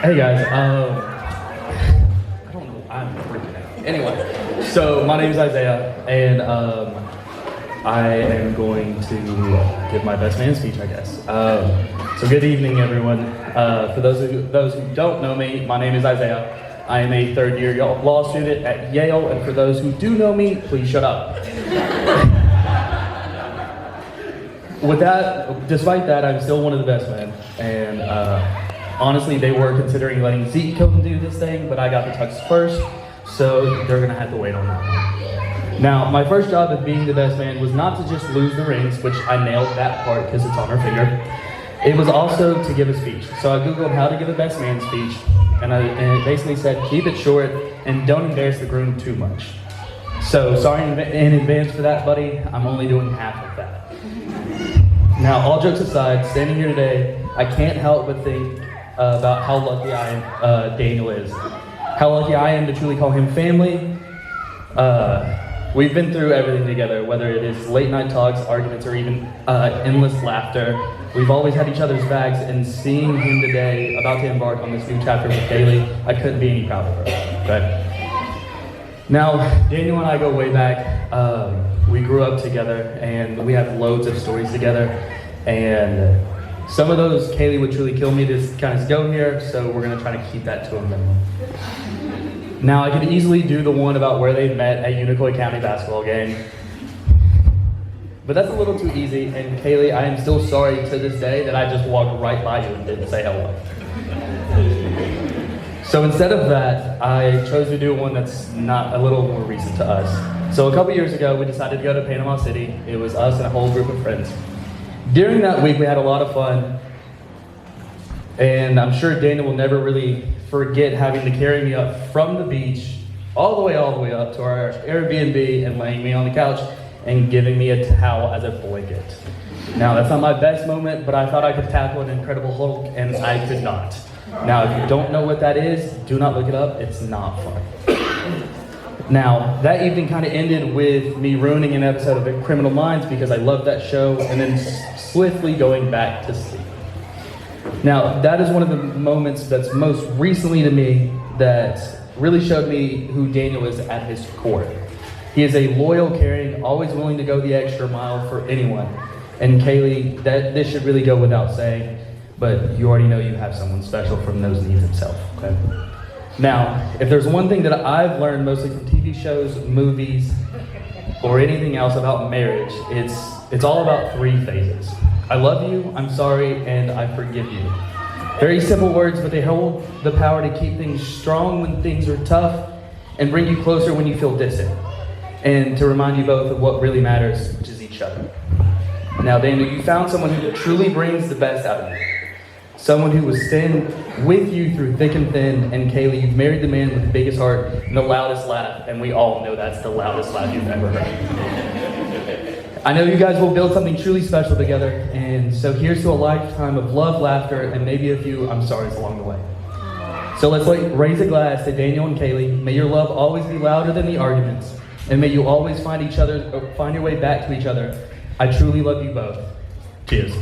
Hey guys, I don't know, I'm freaking out. Anyway, so my name is Isaiah, and I am going to give my best man speech, I guess. So good evening, everyone. For those who don't know me, my name is Isaiah. I am a third-year law student at Yale, and for those who do know me, please shut up. With that, despite that, I'm still one of the best men, and honestly, they were considering letting Zeke come do this thing, but I got the tux first, so they're gonna have to wait on that one. Now, my first job of being the best man was not to just lose the rings, which I nailed that part because it's on her finger. It was also to give a speech. So I Googled how to give a best man speech, and it basically said, keep it short and don't embarrass the groom too much. So sorry in advance for that, buddy. I'm only doing half of that. Now, all jokes aside, standing here today, I can't help but think about how lucky Daniel is. How lucky I am to truly call him family. We've been through everything together, whether it is late night talks, arguments, or even endless laughter. We've always had each other's backs, and seeing him today, about to embark on this new chapter with Kaylee, I couldn't be any prouder of her. But now, Daniel and I go way back. We grew up together, and we have loads of stories together. And some of those, Kaylee would truly kill me to kind of go here, so we're gonna try to keep that to a minimum. Now, I could easily do the one about where they met at Unicoi County basketball game, but that's a little too easy, and Kaylee, I am still sorry to this day that I just walked right by you and didn't say hello. So instead of that, I chose to do one that's not a little more recent to us. So a couple years ago, we decided to go to Panama City. It was us and a whole group of friends. During that week, we had a lot of fun, and I'm sure Daniel will never really forget having to carry me up from the beach all the way up to our Airbnb and laying me on the couch and giving me a towel as a blanket. Now, that's not my best moment, but I thought I could tackle an Incredible Hulk, and I could not. Now, if you don't know what that is, do not look it up. It's not fun. Now, that evening kind of ended with me ruining an episode of Criminal Minds because I loved that show, and then swiftly going back to sleep. Now, that is one of the moments that's most recently to me that really showed me who Daniel is at his core. He is a loyal, caring, always willing to go the extra mile for anyone. And Kaylee, this should really go without saying, but you already know you have someone special from those needs himself, okay? Now, if there's one thing that I've learned mostly from TV shows, movies, or anything else about marriage, it's all about three phases. I love you, I'm sorry, and I forgive you. Very simple words, but they hold the power to keep things strong when things are tough and bring you closer when you feel distant. And to remind you both of what really matters, which is each other. Now, Daniel, you found someone who truly brings the best out of you. Someone who will stand with you through thick and thin, and Kaylee, you've married the man with the biggest heart and the loudest laugh, and we all know that's the loudest laugh you've ever heard. I know you guys will build something truly special together, and so here's to a lifetime of love, laughter, and maybe a few I'm sorry's along the way. So let's raise a glass to Daniel and Kaylee. May your love always be louder than the arguments, and may you always find your way back to each other. I truly love you both. Cheers.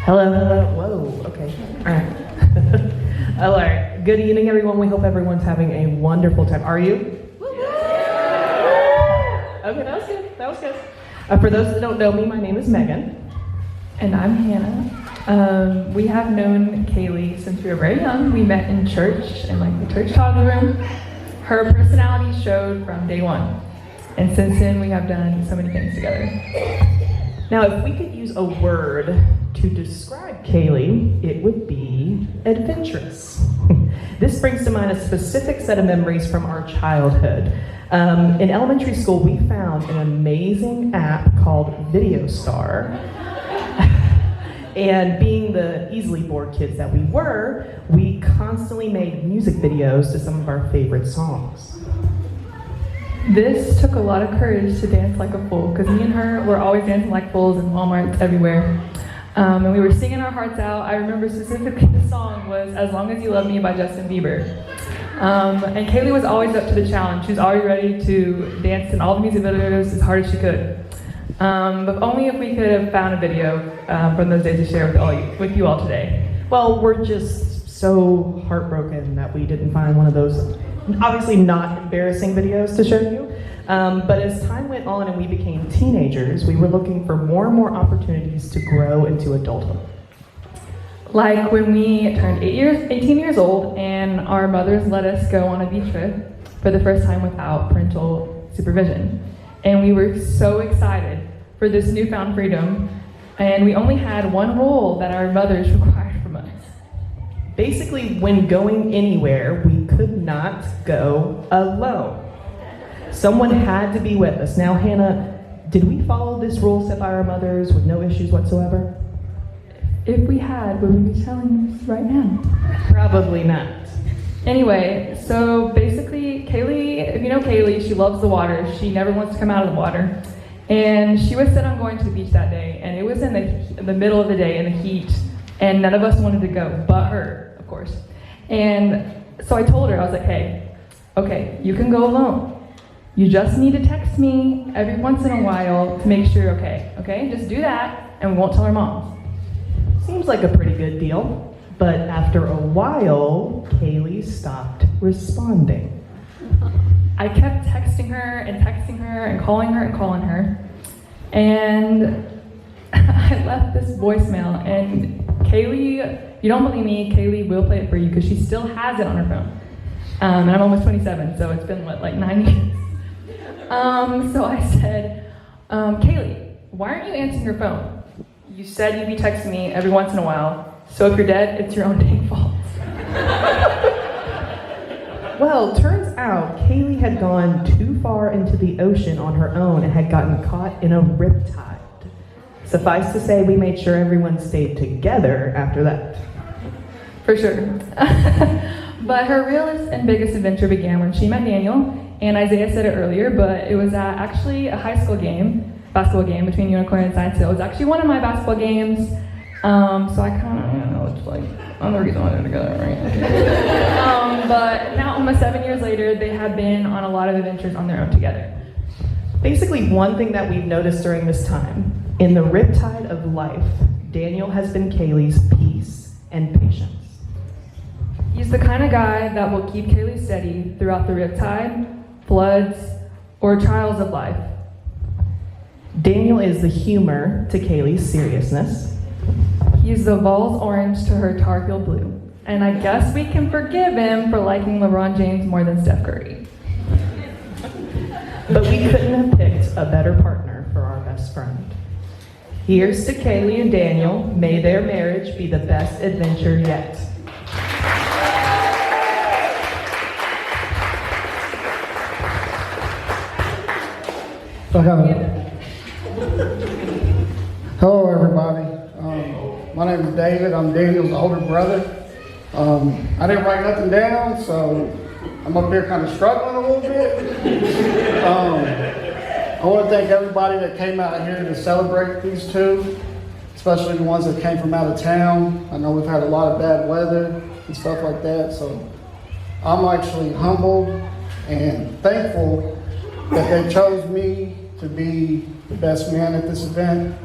Hello. Whoa, okay. All right. All right. Good evening, everyone. We hope everyone's having a wonderful time. Are you? Okay, that was good. That was good. For those that don't know me, my name is Megan. And I'm Hannah. We have known Kaylee since we were very young. We met in church, in like the church talk room. Her personality showed from day one. And since then, we have done so many things together. Now, if we could use a word to describe Kaylee, it would be adventurous. This brings to mind a specific set of memories from our childhood. In elementary school, we found an amazing app called VideoStar. And being the easily bored kids that we were, we constantly made music videos to some of our favorite songs. This took a lot of courage to dance like a fool, because me and her were always dancing like fools in Walmarts everywhere. And we were singing our hearts out. I remember specifically the song was As Long As You Love Me by Justin Bieber. And Kaylee was always up to the challenge. She was always ready to dance in all the music videos as hard as she could. But only if we could have found a video from those days to share with you all today. Well, we're just so heartbroken that we didn't find one of those, obviously not embarrassing videos to show you. But as time went on and we became teenagers, we were looking for more and more opportunities to grow into adulthood. Like when we turned 18 years old and our mothers let us go on a beach trip for the first time without parental supervision. And we were so excited for this newfound freedom, and we only had one rule that our mothers required from us. Basically, when going anywhere, we could not go alone. Someone had to be with us. Now, Hannah, did we follow this rule set by our mothers with no issues whatsoever? If we had, would we be telling this right now? Probably not. Anyway, so basically, Kaylee, if you know Kaylee, she loves the water. She never wants to come out of the water. And she was set on going to the beach that day, and it was in the middle of the day in the heat, and none of us wanted to go, but her, of course. And so I told her, I was like, hey, okay, you can go alone. You just need to text me every once in a while to make sure you're okay? Just do that, and we won't tell our moms. Seems like a pretty good deal. But after a while, Kaylee stopped responding. I kept texting her and calling her. And I left this voicemail. And Kaylee, you don't believe me, Kaylee will play it for you because she still has it on her phone. And I'm almost 27, so it's been, like 9 years. So I said, Kaylee, why aren't you answering your phone? You said you'd be texting me every once in a while. So if you're dead, it's your own dang fault. Well, turns out Kaylee had gone too far into the ocean on her own and had gotten caught in a riptide. Suffice to say, we made sure everyone stayed together after that. For sure. But her realest and biggest adventure began when she met Daniel, and Isaiah said it earlier, but it was actually a high school basketball game between Unicorn and Science Hill. It was actually one of my basketball games. So I kind of, it's like, I'm the reason why they're together, right? But now, almost 7 years later, they have been on a lot of adventures on their own together. Basically, one thing that we've noticed during this time, in the riptide of life, Daniel has been Kaylee's peace and patience. He's the kind of guy that will keep Kaylee steady throughout the riptide, floods, or trials of life. Daniel is the humor to Kaylee's seriousness. He's the Vols orange to her Tar Heel blue. And I guess we can forgive him for liking LeBron James more than Steph Curry. But we couldn't have picked a better partner for our best friend. Here's to Kaylee and Daniel. May their marriage be the best adventure yet. Hello, everybody. My name is David. I'm Daniel's older brother. I didn't write nothing down, so I'm up here kind of struggling a little bit. I want to thank everybody that came out here to celebrate these two, especially the ones that came from out of town. I know we've had a lot of bad weather and stuff like that, so I'm actually humbled and thankful that they chose me to be the best man at this event.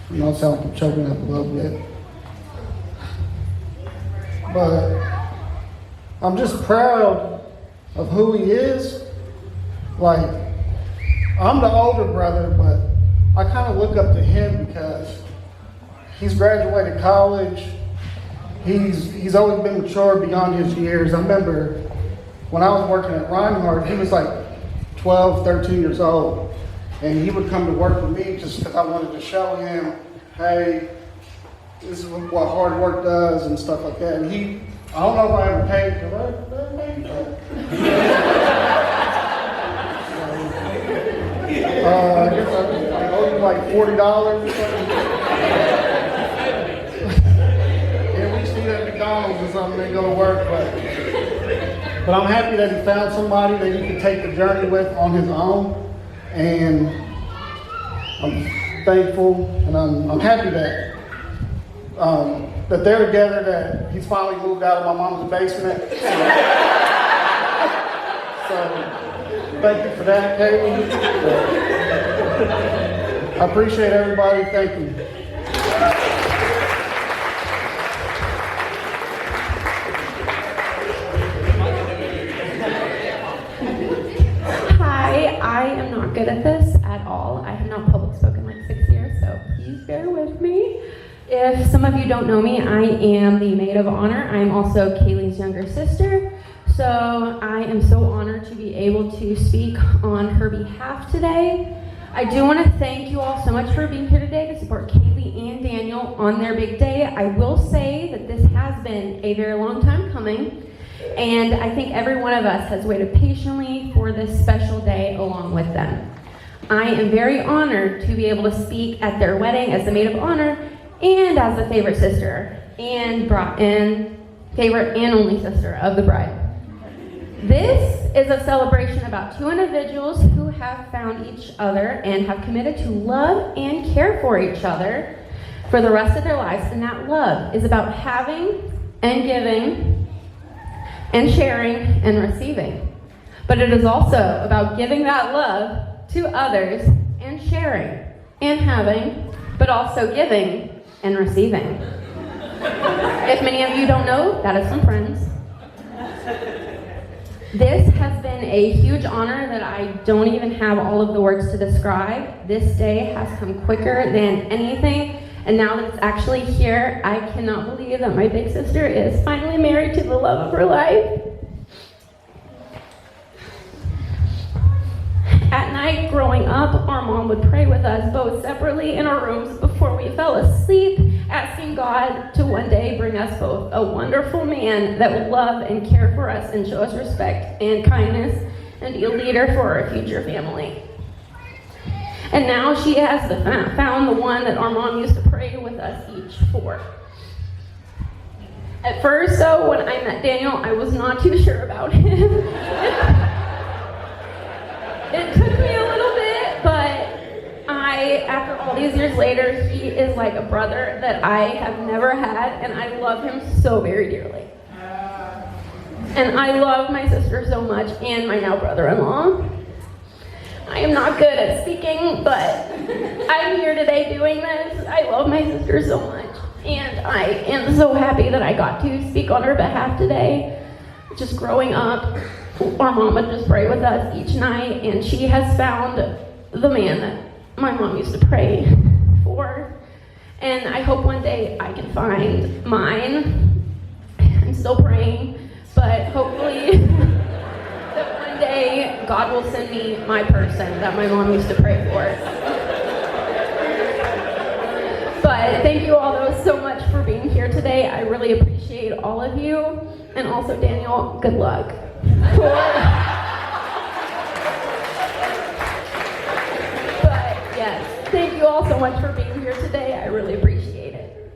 You know, I sound like I'm choking up a little bit. But I'm just proud of who he is. Like, I'm the older brother, but I kind of look up to him because he's graduated college. He's always been mature beyond his years. I remember when I was working at Reinhardt, he was like 12, 13 years old. And he would come to work with me just because I wanted to show him, hey, this is what hard work does and stuff like that. And I don't know if I ever paid for that. I guess I owe you like $40 or something. Yeah, we see that at McDonald's or something, they go to work. But I'm happy that he found somebody that he could take the journey with on his own. And I'm thankful, and I'm happy that that they're together, that he's finally moved out of my mom's basement. So thank you for that, Caitlin. I appreciate everybody. Thank you. Hi, I am not good at this at all. I have not public spoken like 6 years, so please bear with me. If some of you don't know me, I am the maid of honor. I am also Kaylee's younger sister, so I am so honored to be able to speak on her behalf today. I do want to thank you all so much for being here today to support Kaylee and Daniel on their big day. I will say that this has been a very long time coming, and I think every one of us has waited patiently for this special day along with them. I am very honored to be able to speak at their wedding as the maid of honor and as the favorite sister and favorite and only sister of the bride. This is a celebration about two individuals who have found each other and have committed to love and care for each other for the rest of their lives. And that love is about having and giving and sharing and receiving. But it is also about giving that love to others and sharing and having, but also giving and receiving. If many of you don't know, that is some friends. This has been a huge honor that I don't even have all of the words to describe. This day has come quicker than anything, and now that it's actually here, I cannot believe that my big sister is finally married to the love of her life. At night, growing up, our mom would pray with us both separately in our rooms before we fell asleep, asking God to one day bring us both a wonderful man that would love and care for us and show us respect and kindness and be a leader for our future family. And now she has found the one that our mom used to pray with us each for. At first, though, when I met Daniel, I was not too sure about him. It took me a little bit, but after all these years later, he is like a brother that I have never had, and I love him so very dearly. And I love my sister so much, and my now brother-in-law. I am not good at speaking, but I'm here today doing this. I love my sister so much, and I am so happy that I got to speak on her behalf today. Just growing up, our mom would just pray with us each night, and she has found the man that my mom used to pray for. And I hope one day I can find mine. I'm still praying, but hopefully that one day God will send me my person that my mom used to pray for. But thank you all though so much for being here today. I really appreciate all of you. And also Daniel, good luck. But yes, thank you all so much for being here today. I really appreciate it.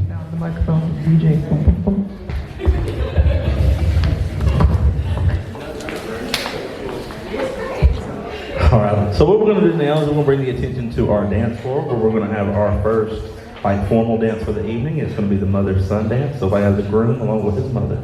Down the microphone, DJ. All right, so what we're going to do now is we're going to bring the attention to our dance floor where we're going to have our first formal dance for the evening. It's going to be the mother-son dance, so I have the groom along with his mother.